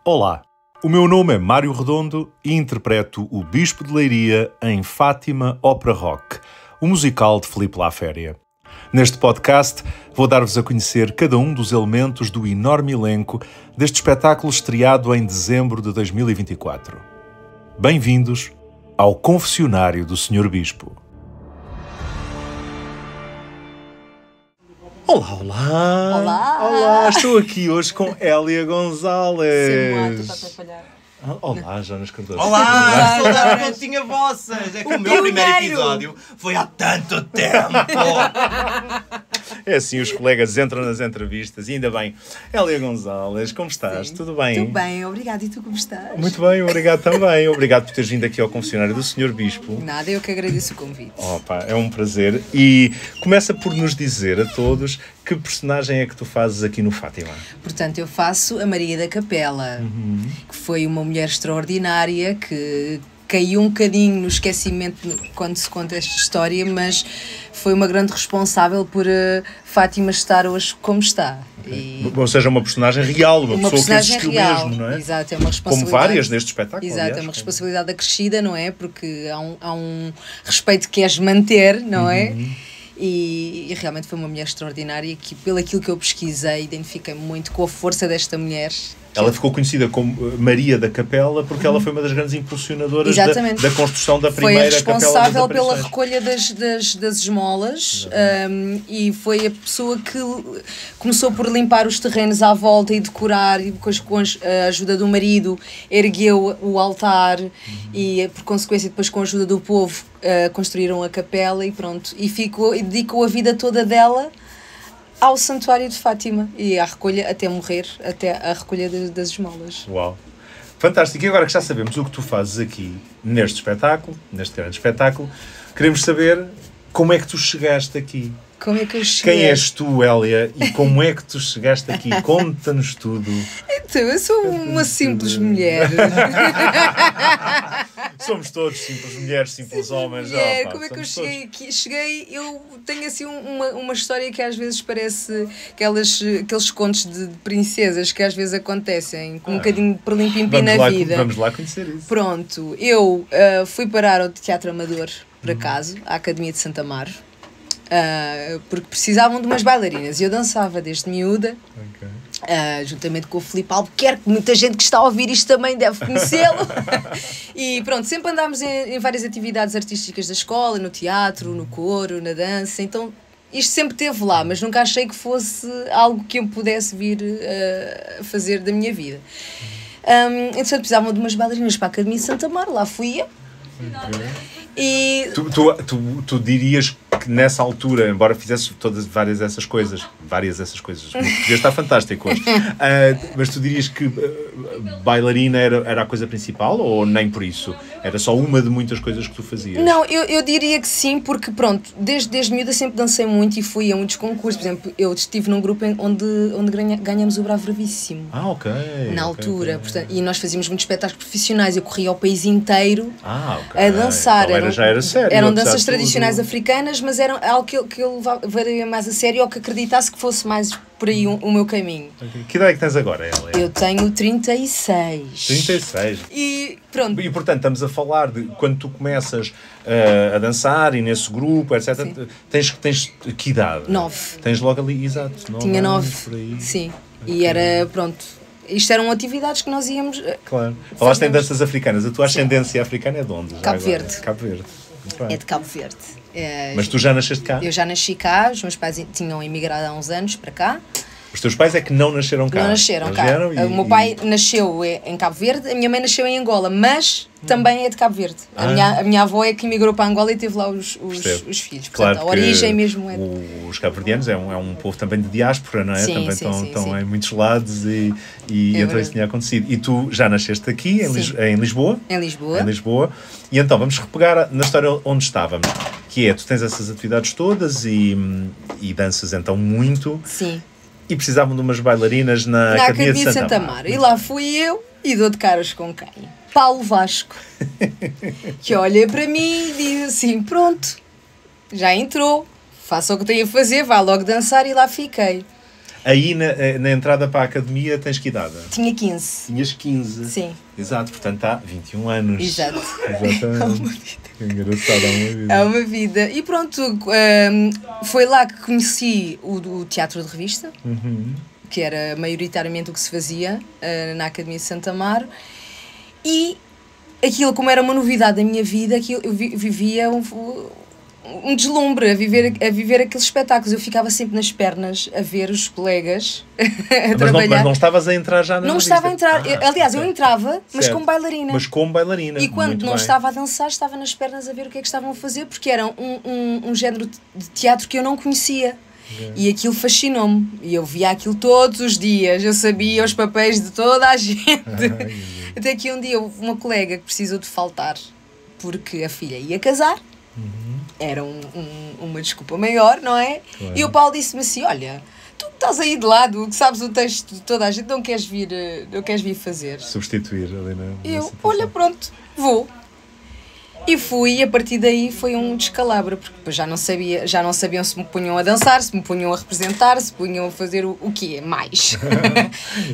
Olá, o meu nome é Mário Redondo e interpreto o Bispo de Leiria em Fátima Ópera Rock, o musical de Filipe Laféria. Neste podcast vou dar-vos a conhecer cada um dos elementos do enorme elenco deste espetáculo estreado em dezembro de 2024. Bem-vindos ao Confessionário do Sr. Bispo. Olá, olá! Olá! Olá, estou aqui hoje com Hélia Gonzalez. Sim, tu estás a falhar. Olá, Jonas Cardoso. Olá, saudades não tinha vossas. É que o meu primeiro pioneiro. episódio foi há tanto tempo. É assim, os colegas entram nas entrevistas e ainda bem. Hélia Gonzalez, como estás? Sim. Tudo bem? Tudo bem, obrigada. E tu como estás? Muito bem, obrigado também. Obrigado por teres vindo aqui ao confessionário do Sr. Bispo. Nada, eu que agradeço o convite. Opa, é um prazer. E começa por nos dizer a todos que personagem é que tu fazes aqui no Fátima. Portanto, eu faço a Maria da Capela, que foi uma mulher extraordinária que caiu um bocadinho no esquecimento quando se conta esta história, mas foi uma grande responsável por Fátima estar hoje como está. E Ou seja, uma personagem real, uma pessoa personagem que existiu real, mesmo, não é? Exato, é uma responsabilidade. Como várias neste espetáculo, Exato, aliás. é uma responsabilidade acrescida, não é? Porque há um respeito que queres manter, não é? E realmente foi uma mulher extraordinária que, pelo aquilo que eu pesquisei, identifiquei-me muito com a força desta mulher. Ela ficou conhecida como Maria da Capela porque ela foi uma das grandes impulsionadoras da construção da primeira foi a capela responsável das pela aparições. recolha das esmolas, e foi a pessoa que começou por limpar os terrenos à volta e decorar, e depois com a ajuda do marido ergueu o altar e por consequência depois com a ajuda do povo construíram a capela e pronto, e dedicou a vida toda dela ao Santuário de Fátima e à recolha até morrer, até a recolha das esmolas. Uau! Fantástico! E agora que já sabemos o que tu fazes aqui neste espetáculo, neste grande espetáculo, queremos saber como é que tu chegaste aqui. Como é que eu cheguei? Quem és tu, Hélia, e como é que tu chegaste aqui? Conta-nos tudo. Então, eu sou uma simples mulher. Somos todos simples mulheres, simples homens. Pá, Como é que eu somos cheguei aqui? Cheguei, eu tenho assim uma história que às vezes parece aqueles contos de princesas que às vezes acontecem, com um bocadinho de perlim-pim-pim na vida. Vamos lá conhecer isso. Pronto, eu fui parar ao Teatro Amador, por acaso, à Academia de Santa Amaro, porque precisavam de umas bailarinas e eu dançava desde miúda. Ok. Juntamente com o Filipe Albuquerque, muita gente que está a ouvir isto também deve conhecê-lo. E pronto, sempre andámos em várias atividades artísticas da escola, no teatro, no coro, na dança, então isto sempre esteve lá, mas nunca achei que fosse algo que eu pudesse vir a fazer da minha vida. Então precisavam de umas bailarinas para a Academia de Santa Amaro, lá fui eu. E Tu dirias que nessa altura, embora fizesse várias dessas coisas, o português está fantástico hoje, mas tu dirias que bailarina era a coisa principal ou nem por isso? Era só uma de muitas coisas que tu fazias? não, eu diria que sim, porque pronto, desde miúda sempre dancei muito e fui a muitos concursos. Por exemplo, eu estive num grupo onde ganhamos o Bravo Bravíssimo. Ok. Na altura, portanto, e nós fazíamos muitos espetáculos profissionais, eu corria ao país inteiro a dançar. Então já era sério. Eram apesar danças de tradicionais tudo. africanas, mas eram algo que eu levaria mais a sério ou que acreditasse que fosse mais por aí o meu caminho. Okay. Que idade é que tens agora, Hélia? Eu tenho 36. 36. E pronto. E portanto, estamos a falar de quando tu começas a dançar e nesse grupo, etc. Tens que idade? 9. Tens logo ali, exato. Tinha 9. Por aí. Sim. Okay. E era, pronto. Isto eram atividades que nós íamos. Claro. Falaste em danças africanas. A tua ascendência africana é de onde? Cabo Verde. Cabo Verde. Muito bem. É de Cabo Verde. Mas tu já nasceste cá? Eu já nasci cá, os meus pais tinham emigrado há uns anos para cá. Os teus pais é que não nasceram cá? Não nasceram cá. Vieram O meu pai nasceu em Cabo Verde, a minha mãe nasceu em Angola, mas também é de Cabo Verde. A minha avó é que emigrou para Angola e teve lá os filhos. Portanto, claro, a origem mesmo é... Os cabo-verdianos é um povo também de diáspora, não é? Sim, também sim, estão em muitos lados e então isso tinha acontecido. E tu já nasceste aqui, em Lisboa? Em Lisboa. Em Lisboa. E então vamos repegar na história onde estávamos, que é, tu tens essas atividades todas e danças então muito. Sim. E precisavam de umas bailarinas na Academia de Santa Amaro. E lá fui eu e dou de caras com quem? Paulo Vasco. Que olha para mim e diz assim, pronto, já entrou, faça o que tem a fazer, vai logo dançar e lá fiquei. Aí na entrada para a academia tens que idade? Tinha 15. Tinhas 15. Sim. Exato, portanto há 21 anos. Exato. Exatamente. Que engraçado, é uma vida. É uma vida. E pronto, foi lá que conheci o teatro de revista, que era maioritariamente o que se fazia na Academia de Santa Amaro. E aquilo, como era uma novidade da minha vida, eu vivia um deslumbre a viver aqueles espetáculos. Eu ficava sempre nas pernas a ver os colegas a trabalhar. Mas não estavas a entrar já na Não revista? estava a entrar. Aliás, eu entrava, mas certo. como bailarina. Mas como bailarina. E quando muito não bem. estava a dançar, estava nas pernas a ver o que é que estavam a fazer, porque era um género de teatro que eu não conhecia. E aquilo fascinou-me. E eu via aquilo todos os dias. Eu sabia os papéis de toda a gente. Até que um dia houve uma colega que precisou de faltar porque a filha ia casar. Era uma desculpa maior, não é? Claro. E o Paulo disse-me assim, olha, tu que estás aí de lado, que sabes o texto de toda a gente, não queres vir fazer? Substituir ali na eu, olha, pronto, vou. E fui, e a partir daí foi um descalabro, porque depois já não sabiam se me punham a dançar, se me punham a representar, se punham a fazer o quê? Mais.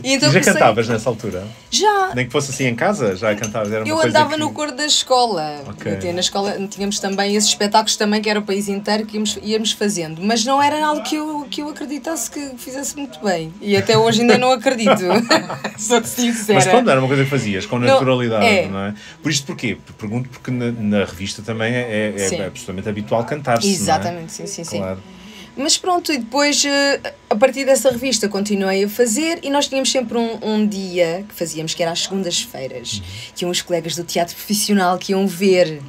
E então, já cantavas nessa altura? Já. Nem que fosse assim em casa, já cantavas? Era uma eu coisa andava no coro da escola. Okay. Até na escola tínhamos também esses espetáculos também, que era o país inteiro que íamos fazendo. Mas não era algo que eu acreditasse que fizesse muito bem. E até hoje ainda não acredito. Sou sincera. Mas pronto, era uma coisa que fazias com naturalidade, não é? Por isto porquê? Pergunto porque na revista também é absolutamente habitual cantar-se. Exatamente, não é? sim. Claro. Mas pronto, e depois a partir dessa revista continuei a fazer, e nós tínhamos sempre um dia que fazíamos, que era às segundas-feiras, que iam os colegas do teatro profissional que iam ver.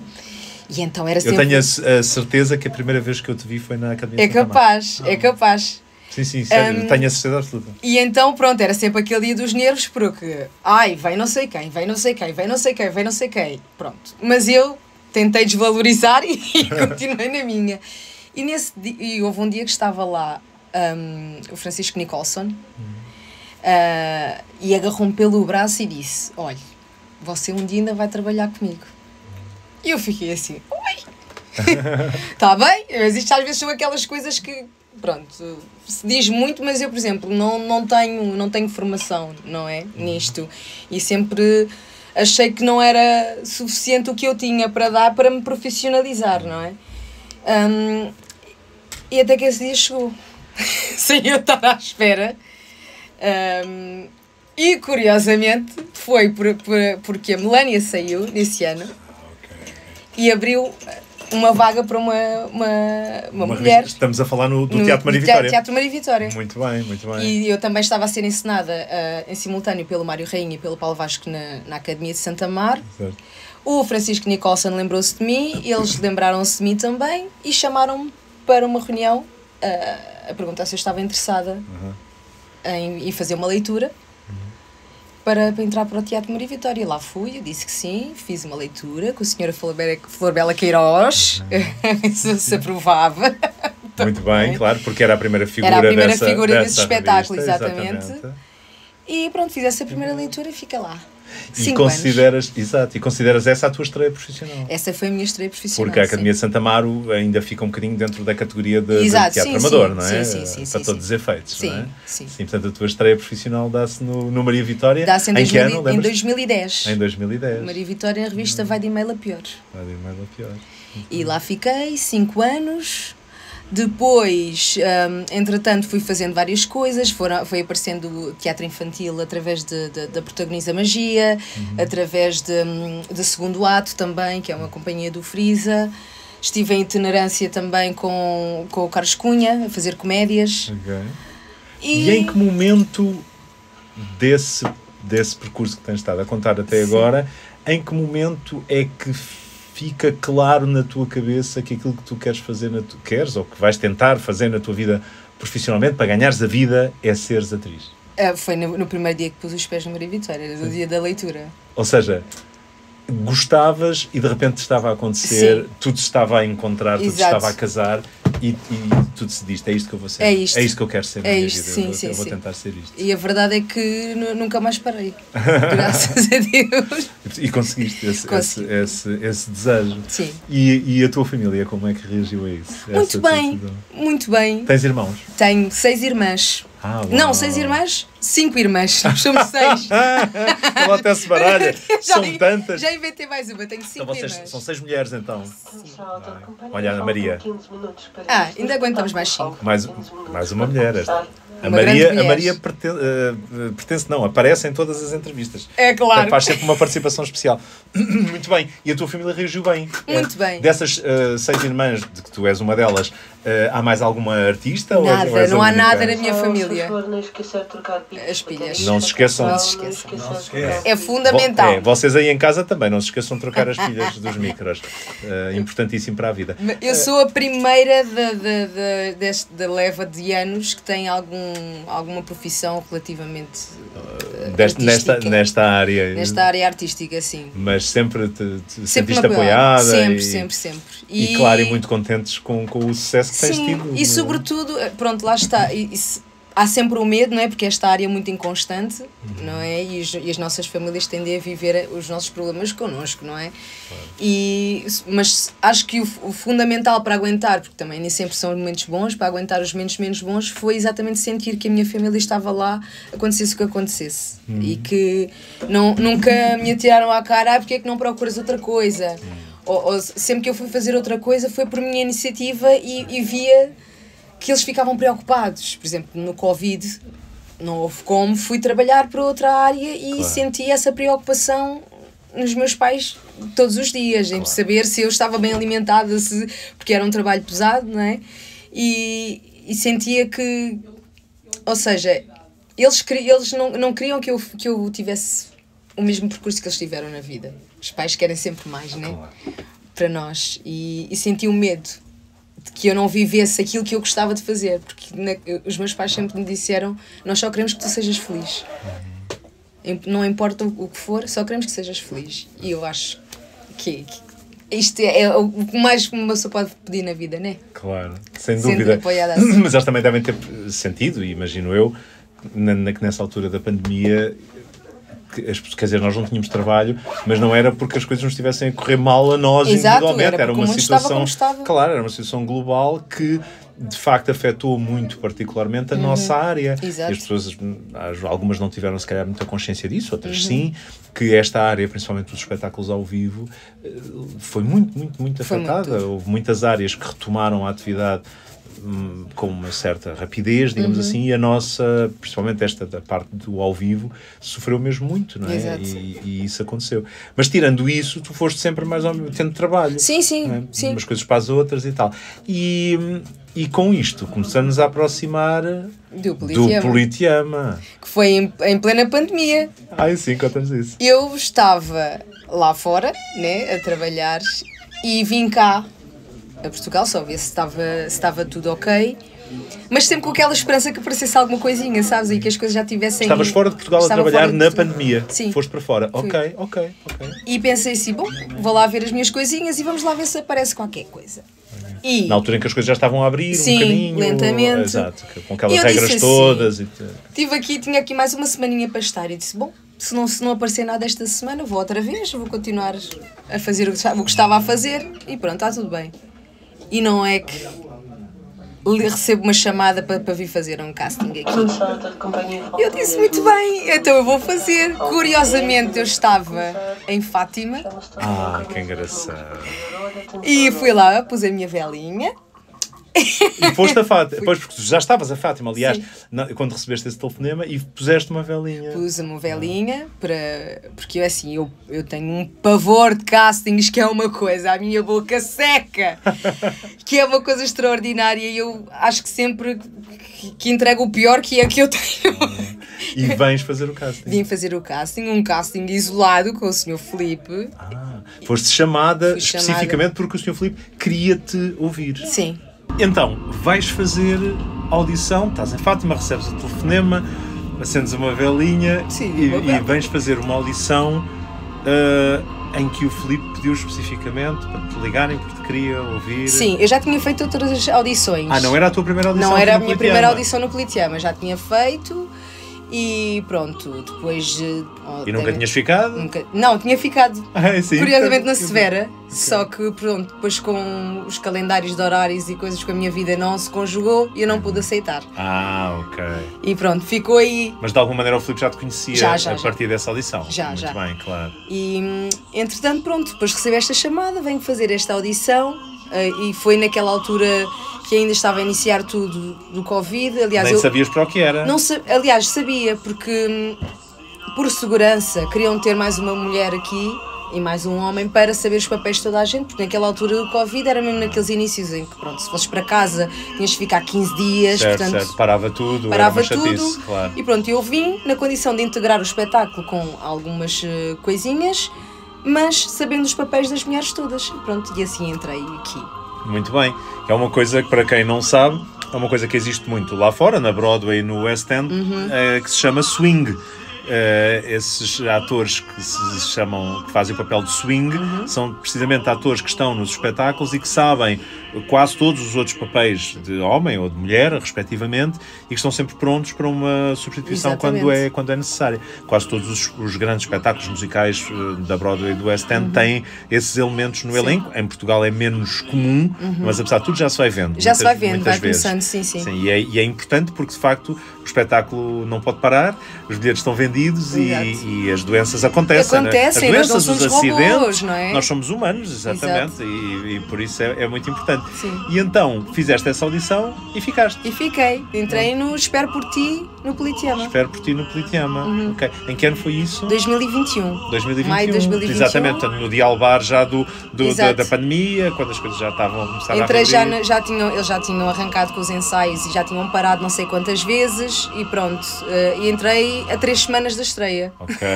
E então era sempre... Eu tenho a certeza que a primeira vez que eu te vi foi na Academia de Santa Amaro. É capaz. Sim, sério, tenho a certeza absoluta. E então, pronto, era sempre aquele dia dos nervos, porque, vem não sei quem, vem não sei quem, vem não sei quem, vem não sei quem, pronto. Mas eu tentei desvalorizar e continuei na minha. E houve um dia que estava lá o Francisco Nicholson e agarrou-me pelo braço e disse, olha, você um dia ainda vai trabalhar comigo. E eu fiquei assim, oi, está bem, mas isto às vezes são aquelas coisas que, pronto, se diz muito, mas eu, por exemplo, não tenho formação, não é, nisto, e sempre achei que não era suficiente o que eu tinha para dar para me profissionalizar, não é? E até que esse dia chegou, sem eu estar à espera, e curiosamente foi porque a Melania saiu nesse ano e abriu uma vaga para uma mulher. Estamos a falar do Teatro Maria Vitória. Teatro Maria Vitória. Muito bem, muito bem. E eu também estava a ser encenada em simultâneo pelo Mário Rainha e pelo Paulo Vasco na Academia de Santa Amaro. Certo. O Francisco Nicholson lembrou-se de mim, eles lembraram-se de mim também e chamaram-me para uma reunião a perguntar se eu estava interessada em fazer uma leitura para entrar para o Teatro Maria Vitória. E lá fui, eu disse que sim, fiz uma leitura com a senhora Florbela Queiroz, se aprovava. Muito bem, claro, porque era a primeira figura era a primeira dessa, figura dessa desse espetáculo, revista, exatamente. E pronto, fiz essa primeira leitura e fica lá. E consideras essa a tua estreia profissional? Essa foi a minha estreia profissional. Porque a Academia de Santa Amaro ainda fica um bocadinho dentro da categoria de teatro amador, não é? Para todos os efeitos, não é? Sim. Portanto, a tua estreia profissional dá-se no Maria Vitória. Dá-se em 2010. Em 2010. Maria Vitória, a revista Vai de e-mail a pior. Vai de e-mail a pior. E lá fiquei 5 anos. Depois, entretanto, fui fazendo várias coisas, foi aparecendo o teatro infantil através da Protagoniza Magia, através de Segundo Ato também, que é uma companhia do Frisa. Estive em itinerância também com o Carlos Cunha, a fazer comédias. Okay. E em que momento desse percurso que tens estado a contar até agora, em que momento é que fica claro na tua cabeça que aquilo que tu queres fazer, ou que vais tentar fazer na tua vida profissionalmente, para ganhares a vida, é seres atriz? Foi no primeiro dia que pus os pés no Maria Vitória, no dia da leitura. Ou seja, gostavas e de repente estava a acontecer, tudo se estava a encontrar, tudo se estava a casar E tu decidiste, é isto que eu vou ser. É isto. É isto que eu quero ser na minha vida. Sim, eu vou tentar ser isto. E a verdade é que nunca mais parei. Graças a Deus. E conseguiste esse desejo. Sim. E a tua família, como é que reagiu a isso? Muito bem, muito bem. Tens irmãos? Tenho 6 irmãs. Não, 6 irmãs, 5 irmãs. Nós somos 6. Ela até se baralha. São tantas. Já inventei mais uma, tenho 5 então, irmãs. São 6 mulheres, então. Olha, Ana Maria. Ainda aguentamos mais 5. Mais uma mulher. A mulher. Maria pertence, não, aparece em todas as entrevistas. É claro. Faz sempre uma participação especial. Muito bem. E a tua família reagiu bem? Muito bem. Dessas 6 irmãs, de que tu és uma delas, há mais alguma artista? Nada, ou és não há única? nada na minha família. As pilhas. Não se esqueçam. Não se esqueçam. É fundamental. Vocês aí em casa também, não se esqueçam de trocar as pilhas dos micros. Importantíssimo para a vida. Eu sou a primeira da leva de anos que tem alguma profissão relativamente nesta área. Nesta área artística, sim. Mas sempre te Sempre sentiste apoiada. Sempre. E claro, e muito contentes com o sucesso que tens tido. E sobretudo, pronto, lá está. Há sempre o medo, não é? Porque esta área é muito inconstante, não é? E as nossas famílias tendem a viver os nossos problemas connosco, não é? Claro. Mas acho que o fundamental para aguentar, porque também nem sempre são momentos bons, para aguentar os momentos menos bons, foi exatamente sentir que a minha família estava lá, acontecesse o que acontecesse. E que nunca me atiraram à cara, porque é que não procuras outra coisa? Ou sempre que eu fui fazer outra coisa foi por minha iniciativa e via que eles ficavam preocupados. Por exemplo, no Covid, não houve como, fui trabalhar para outra área e senti essa preocupação nos meus pais todos os dias, em saber se eu estava bem alimentada, porque era um trabalho pesado, não é? E sentia que, ou seja, eles não queriam que eu tivesse o mesmo percurso que eles tiveram na vida. Os pais querem sempre mais, não é? Para nós. E senti o medo de que eu não vivesse aquilo que eu gostava de fazer, porque os meus pais sempre me disseram: nós só queremos que tu sejas feliz, não importa o que for, só queremos que sejas feliz. E eu acho que isto é o que mais uma pessoa pode pedir na vida, não é? Claro, sem dúvida. Assim. Mas eles também devem ter sentido, e imagino eu, que nessa altura da pandemia, quer dizer, nós não tínhamos trabalho, mas não era porque as coisas nos estivessem a correr mal a nós individualmente, era uma situação, claro, era uma situação global que de facto afetou muito particularmente a nossa área. Exato. E as pessoas, algumas não tiveram se calhar muita consciência disso, outras sim, que esta área, principalmente os espetáculos ao vivo, foi muito afetada. Houve muitas áreas que retomaram a atividade com uma certa rapidez, digamos assim, e a nossa, principalmente esta da parte do ao vivo, sofreu mesmo muito, não é? Exato. E isso aconteceu. Mas tirando isso, tu foste sempre mais ou menos tendo trabalho. Sim. Umas coisas para as outras e tal. E com isto começamos a aproximar do Politeama. Que foi em plena pandemia. Sim, conta-nos isso. Eu estava lá fora, né, a trabalhar, e vim cá a Portugal, só ver se estava tudo ok, mas sempre com aquela esperança que aparecesse alguma coisinha, sabes? E que as coisas já tivessem... Estavas fora de Portugal a trabalhar na pandemia. Sim. Foste para fora. Fui. Ok. E pensei assim, bom, vou lá ver as minhas coisinhas e vamos lá ver se aparece qualquer coisa. E, na altura em que as coisas já estavam a abrir um bocadinho. Lentamente. Exato, com aquelas regras todas. Tinha aqui mais uma semaninha para estar e disse, bom, se não aparecer nada esta semana, vou outra vez, vou continuar a fazer o que estava a fazer e pronto, está tudo bem. E não é que recebo uma chamada para vir fazer um casting aqui. Eu disse, muito bem, então eu vou fazer. Curiosamente, eu estava em Fátima. Que engraçado. E fui lá, pus a minha velinha. E foste a Fátima, pois, porque tu já estavas a Fátima, aliás, quando recebeste esse telefonema, e puseste uma velinha. Pus uma velinha, porque eu tenho um pavor de castings, que é uma coisa, a minha boca seca, que é uma coisa extraordinária, e eu acho que sempre que entrego o pior que é que eu tenho. E vens fazer o casting? Vim fazer o casting, um casting isolado com o Sr. Filipe. Foste chamada especificamente porque o Sr. Filipe queria-te ouvir. Sim. Então, vais fazer audição, estás em Fátima, recebes o telefonema, acendes uma velinha. Sim, e vens fazer uma audição em que o Filipe pediu especificamente para te ligarem porque te queria ouvir? Sim, eu já tinha feito outras audições. Não era a tua primeira audição? Não era a minha primeira audição no Politeama, já tinha feito e pronto, depois... E nunca tinhas ficado? Não, tinha ficado, sim, curiosamente, na Severa, só que pronto, depois com os calendários de horários e coisas que a minha vida não se conjugou e eu não pude aceitar. Ok. E pronto, ficou aí. Mas de alguma maneira o Filipe já te conhecia a partir dessa audição? Já. Muito bem, claro. E entretanto, pronto, depois recebi esta chamada, venho fazer esta audição e foi naquela altura que ainda estava a iniciar tudo do Covid. Aliás, Nem sabias para o que era? Não, aliás, sabia, porque por segurança queriam ter mais uma mulher aqui e mais um homem para saber os papéis de toda a gente, porque naquela altura do Covid era mesmo naqueles inícios em que, pronto, se fosses para casa tinhas de ficar 15 dias, certo, parava tudo, parava era uma chatice, tudo, claro. E pronto, eu vim na condição de integrar o espetáculo com algumas coisinhas, mas sabendo os papéis das mulheres todas, e pronto, e assim entrei aqui. Muito bem, é uma coisa que, para quem não sabe, é uma coisa que existe muito lá fora, na Broadway e no West End, que se chama swing. Esses atores que fazem o papel de swing são precisamente atores que estão nos espetáculos e que sabem quase todos os outros papéis de homem ou de mulher, respectivamente, e que estão sempre prontos para uma substituição quando é necessária. Quase todos os grandes espetáculos musicais da Broadway e do West End têm esses elementos no elenco. Em Portugal é menos comum, mas apesar de tudo já se vai vendo. Vai começando, sim. E é importante porque, de facto, o espetáculo não pode parar, os bilhetes estão vendidos e as doenças acontecem. As doenças, nós não somos os acidentes, robôs, não é? Nós somos humanos, exatamente, e por isso é muito importante. Sim. E então, fizeste essa audição e ficaste. E fiquei. Entrei no Espero por Ti no Politeama. Espero por Ti no Politeama. Ok. Em que ano foi isso? 2021. 2021. Maio de 2021. Exatamente, no dia albar já da pandemia, quando as coisas já estavam a começar a abrir. Eles já tinham arrancado com os ensaios e já tinham parado não sei quantas vezes e pronto. E entrei a 3 semanas da estreia. Ok.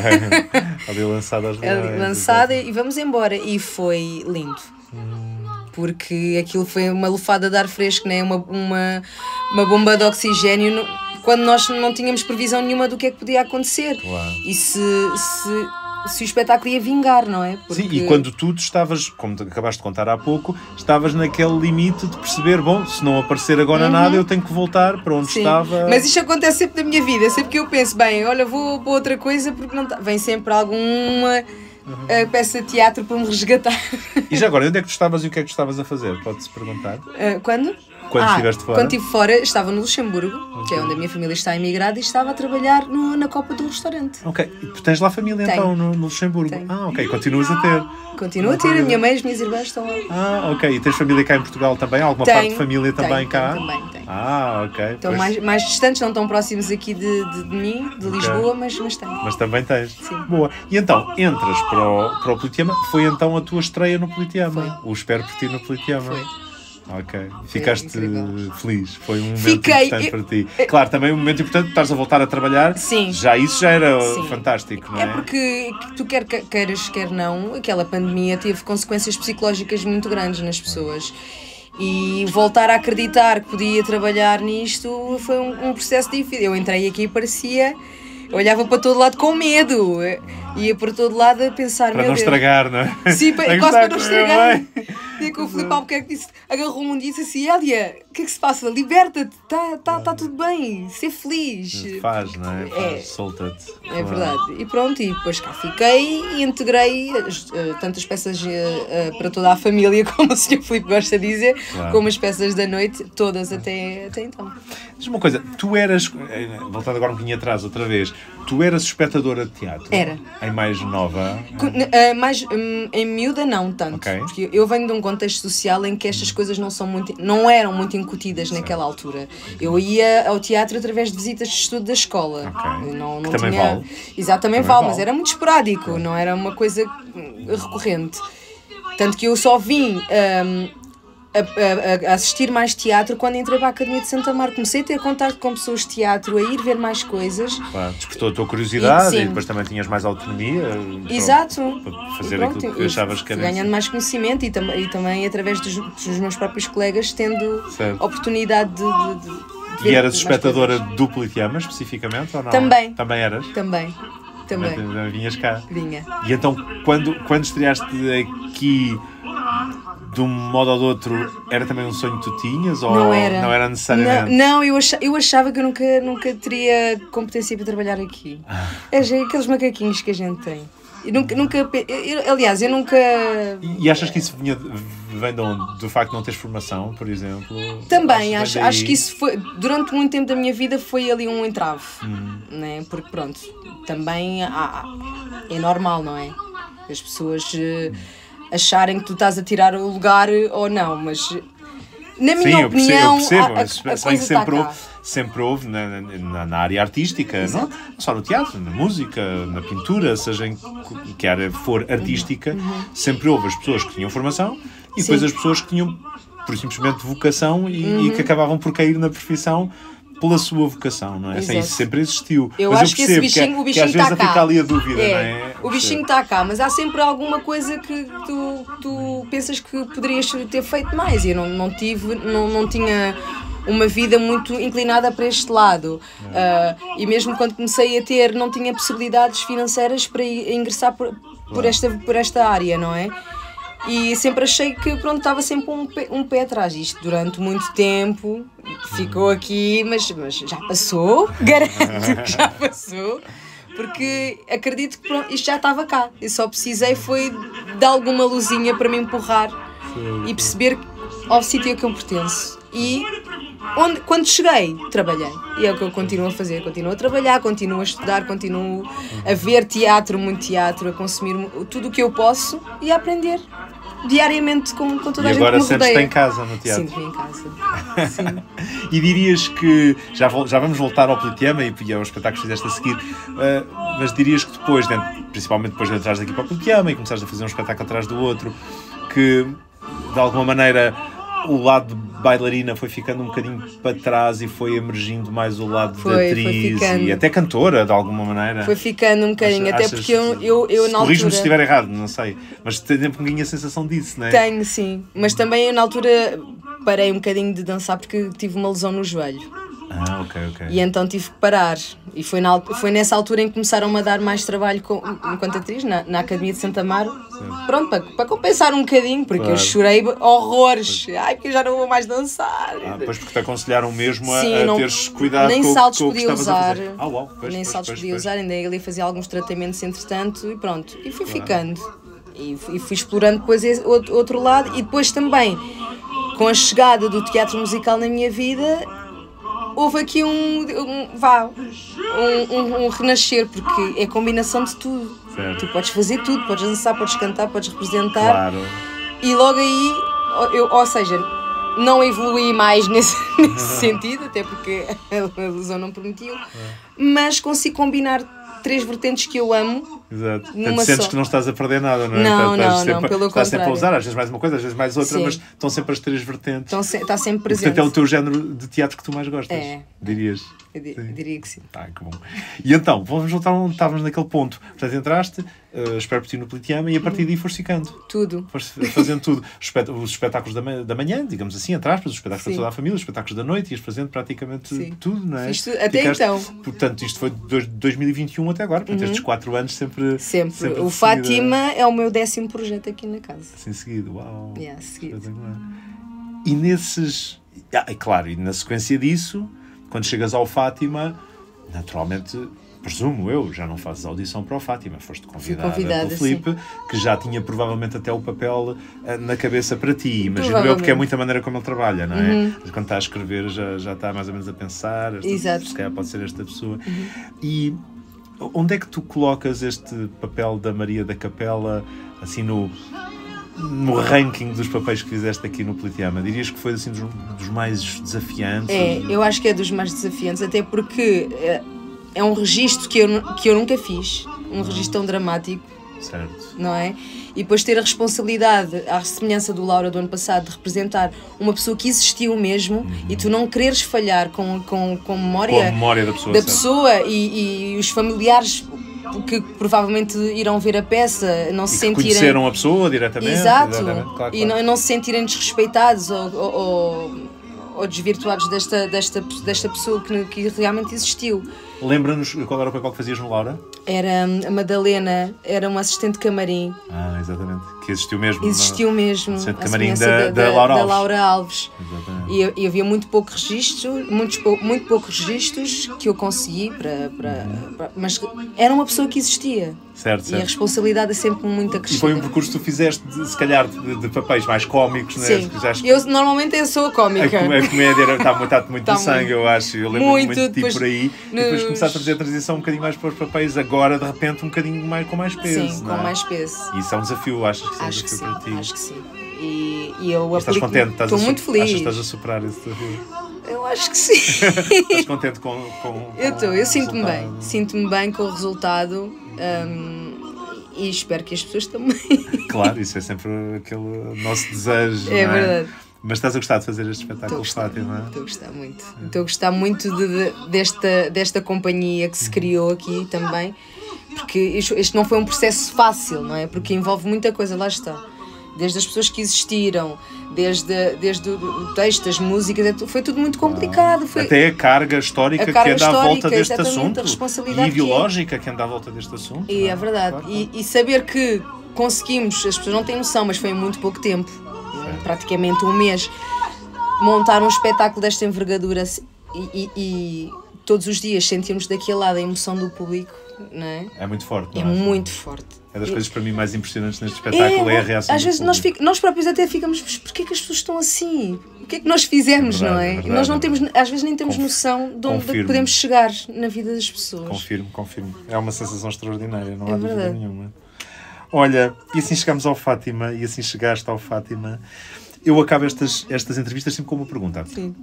Ali lançada às lançada e vamos embora. E foi lindo. Porque aquilo foi uma lufada de ar fresco, né? uma bomba de oxigénio quando nós não tínhamos previsão nenhuma do que é que podia acontecer. Claro. E se o espetáculo ia vingar, não é? Porque... Sim, e quando tu estavas, como acabaste de contar há pouco, estavas naquele limite de perceber, bom, se não aparecer agora nada, eu tenho que voltar para onde estava. Mas isto acontece sempre na minha vida, sempre que eu penso, bem, olha, vou para outra coisa, porque não vem sempre alguma peça de teatro para me resgatar. E já agora, onde é que tu estavas e o que é que tu estavas a fazer? Pode-se perguntar? Quando? Quando estiveste fora? Quando estive fora, estava no Luxemburgo, que é onde a minha família está imigrada, e estava a trabalhar na copa do restaurante. Ok. E tu tens lá família então no Luxemburgo? Tenho. Ok. Continuas a ter? Continuo a ter. A minha mãe e as minhas irmãs estão lá. Ok. E tens família cá em Portugal também? Alguma parte de família também cá? Também. Ok. Estão mais distantes, não tão próximos aqui de mim, de Lisboa, mas tenho. Mas também tens? Sim. Boa. E então, entras para o Politeama. Foi então a tua estreia no Politeama? Foi. O Espero por Ti no Politeama? Foi. Ok. Ficaste feliz? Foi um momento Fiquei, importante para ti? Claro, também um momento importante, estás a voltar a trabalhar. Sim. Isso já era fantástico, não é? É porque tu queiras, quer não, aquela pandemia teve consequências psicológicas muito grandes nas pessoas. E voltar a acreditar que podia trabalhar nisto foi um processo difícil. Eu entrei aqui e parecia... Eu olhava para todo lado com medo. Ia para todo lado a pensar... Para não estragar, não é? Sim, quase para não estragar. E com o Filipe Albuquerque agarrou-me um dia e disse assim: Elia, o que é que se passa? Liberta-te, tá tudo bem, ser feliz. Faz, não é? Solta-te. É verdade. E pronto, e depois cá fiquei e integrei tantas peças para toda a família, como o Sr. Filipe gosta de dizer, como as peças da noite, todas até então. Diz uma coisa, tu eras, voltando agora um bocadinho atrás outra vez, tu eras espectadora de teatro? Era. Em mais nova? Em miúda não tanto, okay. Porque eu venho de um contexto social em que estas coisas não eram muito incutidas naquela altura. Eu ia ao teatro através de visitas de estudo da escola. Okay. Não também tinha... vale. Exato, também vale, mas era muito esporádico, não era uma coisa recorrente. Tanto que eu só vim a assistir mais teatro quando entrei para a Academia de Santa Marta. Comecei a ter contato com pessoas de teatro, a ir ver mais coisas. Claro, despertou a tua curiosidade e depois também tinhas mais autonomia. Exato. Para fazer aquilo que achavas que era. Ganhando mais conhecimento e também através dos meus próprios colegas, tendo oportunidade de E eras espectadora do Politeama, especificamente, ou não? Também. Também eras? Também. Também. Vinhas cá. Vinha. E então, quando estreaste aqui, de um modo ou de outro, era também um sonho que tu tinhas? Ou Não era. Não era necessariamente? Não, eu achava que eu nunca teria competência para trabalhar aqui. É aqueles macaquinhos que a gente tem. Aliás, eu nunca... E achas que isso vem de onde? Do facto de não teres formação, por exemplo? Também, acho que isso foi... Durante muito tempo da minha vida foi ali um entrave. Né? Porque pronto, também é normal, não é? As pessoas acharem que tu estás a tirar o lugar ou não, mas... Na minha opinião, eu percebo, a coisa está cá. Sempre houve na área artística, não só no teatro, na música, na pintura, seja em que área for artística, sempre houve as pessoas que tinham formação e depois as pessoas que tinham, por simplesmente, vocação e que acabavam por cair na profissão pela sua vocação, não é? Isso sempre existiu. Mas acho que esse bichinho, o bichinho às vezes está cá. Fica ali a dúvida, não é? O bichinho está cá, mas há sempre alguma coisa que tu pensas que poderias ter feito mais. Eu não tinha uma vida muito inclinada para este lado. E mesmo quando comecei a ter, não tinha possibilidades financeiras para ingressar por esta área, não é? E sempre achei que, pronto, estava sempre um pé atrás. Isto durante muito tempo ficou aqui, mas já passou, garanto que já passou, porque acredito que pronto, isto já estava cá. Eu só precisei foi de alguma luzinha para me empurrar e perceber ao sítio a que eu pertenço. E quando cheguei, trabalhei. E é o que eu continuo a fazer. Continuo a trabalhar, continuo a estudar, continuo a ver teatro, muito teatro, a consumir tudo o que eu posso e a aprender diariamente com toda a gente que me rodeia. E agora sentes-te em casa no teatro? Sinto-me em casa. Sim. E dirias que, já vamos voltar ao Politeama e ao espetáculo que fizeste a seguir, mas dirias que depois, principalmente depois de entrares daqui para o Politeama e começares a fazer um espetáculo atrás do outro, que de alguma maneira o lado de bailarina foi ficando um bocadinho para trás e foi emergindo mais o lado de atriz e até cantora, de alguma maneira. Foi ficando um bocadinho, até porque eu na altura... Corrijo-me se estiver errado, não sei, mas tenho um bocadinho a sensação disso, não é? Tenho, sim, mas também eu na altura parei um bocadinho de dançar porque tive uma lesão no joelho. Ok. E então tive que parar. E foi nessa altura em que começaram-me a dar mais trabalho enquanto atriz na Academia de Santa Amaro. Pronto, para compensar um bocadinho, porque eu chorei horrores. Porque eu já não vou mais dançar. Pois porque te aconselharam mesmo a teres cuidado nem com saltos o que podia usar. Nem saltos podia usar, ainda ele fazia alguns tratamentos entretanto e pronto. E fui ficando. E fui explorando depois outro lado. E depois também, com a chegada do teatro musical na minha vida, houve aqui um renascer, porque é combinação de tudo. Certo. Tu podes fazer tudo, podes dançar, podes cantar, podes representar. Claro. E logo aí, ou seja, não evoluí mais nesse sentido, até porque a lesão não permitiu, mas consigo combinar 3 vertentes que eu amo. Exato. Portanto, sentes que não estás a perder nada, não é? Não, pelo estás contrário. sempre a usar, às vezes mais uma coisa, às vezes mais outra, Sim. mas estão sempre as 3 vertentes. Está sempre presente. Portanto, é o teu género de teatro que tu mais gostas, dirias? Eu diria que sim. Que bom. E então, vamos voltar onde estávamos naquele ponto. Portanto, entraste, espero por ti no Politeama, e a partir daí foste ficando. Tudo. Foste fazendo tudo. Os espetáculos da manhã, digamos assim, entre aspas, os espetáculos para toda a família, os espetáculos da noite, ias fazendo praticamente tudo, não é? Até então. Portanto, isto foi de 2021 até agora, portanto, estes 4 anos sempre o Fátima é o meu 10º projeto aqui na casa. Assim seguido, uau. Seguido. E nesses... claro, e na sequência disso, quando chegas ao Fátima, naturalmente, presumo eu, já não fazes audição para o Fátima, foste convidada pelo Filipe, que já tinha provavelmente até o papel na cabeça para ti, imagino eu, porque é muita maneira como ele trabalha, não é? Quando está a escrever já está mais ou menos a pensar, se calhar pode ser esta pessoa. E onde é que tu colocas este papel da Maria da Capela, assim no ranking dos papéis que fizeste aqui no Politeama? Dirias que foi assim dos mais desafiantes? Eu acho que é dos mais desafiantes, até porque é um registro que eu nunca fiz, um registro tão dramático, certo. Não é? E depois ter a responsabilidade, à semelhança do Laura do ano passado, de representar uma pessoa que existiu mesmo, e tu não quereres falhar com a memória da pessoa e os familiares que provavelmente irão ver a peça não se sentirem... conheceram a pessoa diretamente. Exato. Claro. E não se sentirem desrespeitados ou desvirtuados desta pessoa que realmente existiu. Lembra-nos qual era o papel que fazias no Laura? Era a Madalena, era uma assistente de camarim. Exatamente. Que existiu mesmo. Existiu mesmo. Assistente de camarim da Laura Alves. Exatamente. E havia muito pouco registro, muito poucos registros que eu consegui mas era uma pessoa que existia. Certo. E a responsabilidade é sempre muito acrescida. E foi um percurso que tu fizeste, se calhar, de papéis mais cómicos, sim. Né? Eu normalmente sou a cómica. A comédia está muito no sangue, eu acho. Eu lembro muito de ti por aí. E depois começaste a fazer a transição um bocadinho mais para os papéis, agora, de repente, um bocadinho mais, com mais peso. Sim, com mais peso. E isso é um desafio, achas que é um desafio para ti? Acho que sim. E eu estás contente? Estou muito feliz. Achas que estás a superar esse desafio? Eu acho que sim. Estás contente com eu sinto-me bem. Sinto-me bem com o resultado. E espero que as pessoas também. Claro, isso é sempre aquele nosso desejo. É verdade. Mas estás a gostar de fazer este espetáculo, Fátima? Estou a gostar muito. Estou a gostar muito desta companhia que se criou aqui também. Porque este não foi um processo fácil, não é? Porque envolve muita coisa, lá está. Desde as pessoas que existiram, desde o texto, as músicas, foi tudo muito complicado. Até a carga histórica que anda à volta deste assunto. E ideológica que anda à volta deste assunto. E é verdade. Claro. E saber que conseguimos, as pessoas não têm noção, mas foi em muito pouco tempo, praticamente um mês, montar um espetáculo desta envergadura e todos os dias sentirmos daquele lado a emoção do público, não é? É muito forte, não é? É muito forte. É das coisas para mim mais impressionantes neste espetáculo, é a reação às vezes nós próprios até ficamos, mas porquê que as pessoas estão assim? O que é que nós fizemos, não é? Verdade, nós não temos, às vezes nem temos noção de onde podemos chegar na vida das pessoas. Confirmo. É uma sensação extraordinária, não há dúvida nenhuma. Olha, e assim chegamos ao Fátima, e assim chegaste ao Fátima. Eu acabo estas entrevistas sempre com uma pergunta. Sim.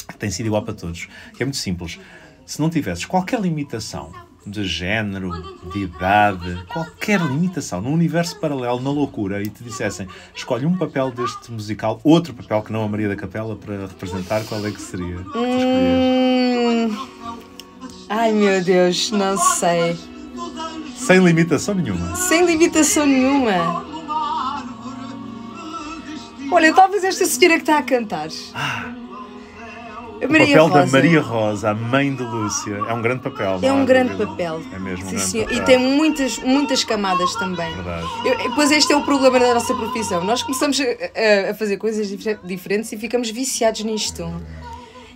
Que tem sido igual para todos. Que é muito simples. Se não tivesses qualquer limitação de género, de idade, qualquer limitação no universo paralelo, na loucura, e te dissessem, escolhe um papel deste musical, outro papel que não a Maria da Capela, para representar, qual é que seria? Ai meu Deus, não sei. Sem limitação nenhuma. Sem limitação nenhuma. Olha, talvez esta senhora que está a cantar. O papel da Maria Rosa, a mãe de Lúcia, é um grande papel. É um grande papel. É mesmo um grande papel. E tem muitas camadas também. Verdade. Pois este é o problema da nossa profissão. Nós começamos a fazer coisas diferentes e ficamos viciados nisto.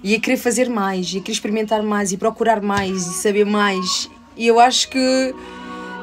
E a querer fazer mais, e a querer experimentar mais, e procurar mais, e saber mais. E eu acho que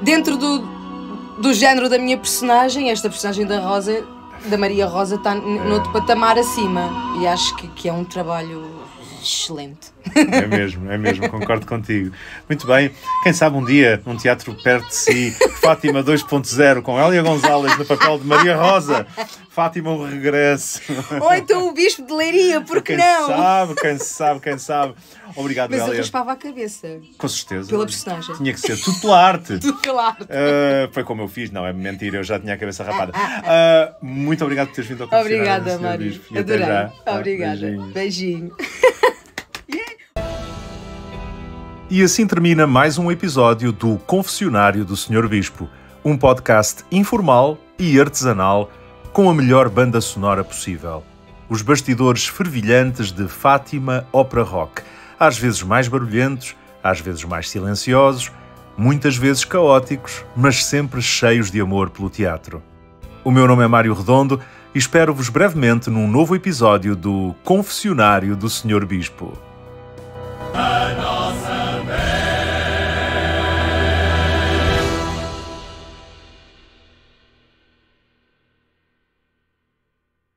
dentro do género da minha personagem, esta personagem da Maria Rosa, está noutro patamar acima. E acho que é um trabalho excelente. É mesmo, concordo contigo. Muito bem, quem sabe um dia, num teatro perto de si, Fátima 2.0, com Hélia Gonzalez no papel de Maria Rosa. Fátima, o regresso. Ou então o Bispo de Leiria, porque não? Quem sabe. Obrigado, Hélia. Mas eu raspava a cabeça. Com certeza. Pela personagem. Tinha que ser tudo pela arte. Tudo pela arte. Foi como eu fiz, não, é mentira, eu já tinha a cabeça rapada. Muito obrigado por teres vindo ao Confessionário. Obrigada, Mário. Bispo. Adorei. Até já. Obrigada. Beijinho. E assim termina mais um episódio do Confessionário do Sr. Bispo, um podcast informal e artesanal com a melhor banda sonora possível. Os bastidores fervilhantes de Fátima Ópera Rock, às vezes mais barulhentos, às vezes mais silenciosos, muitas vezes caóticos, mas sempre cheios de amor pelo teatro. O meu nome é Mário Redondo e espero-vos brevemente num novo episódio do Confessionário do Sr. Bispo.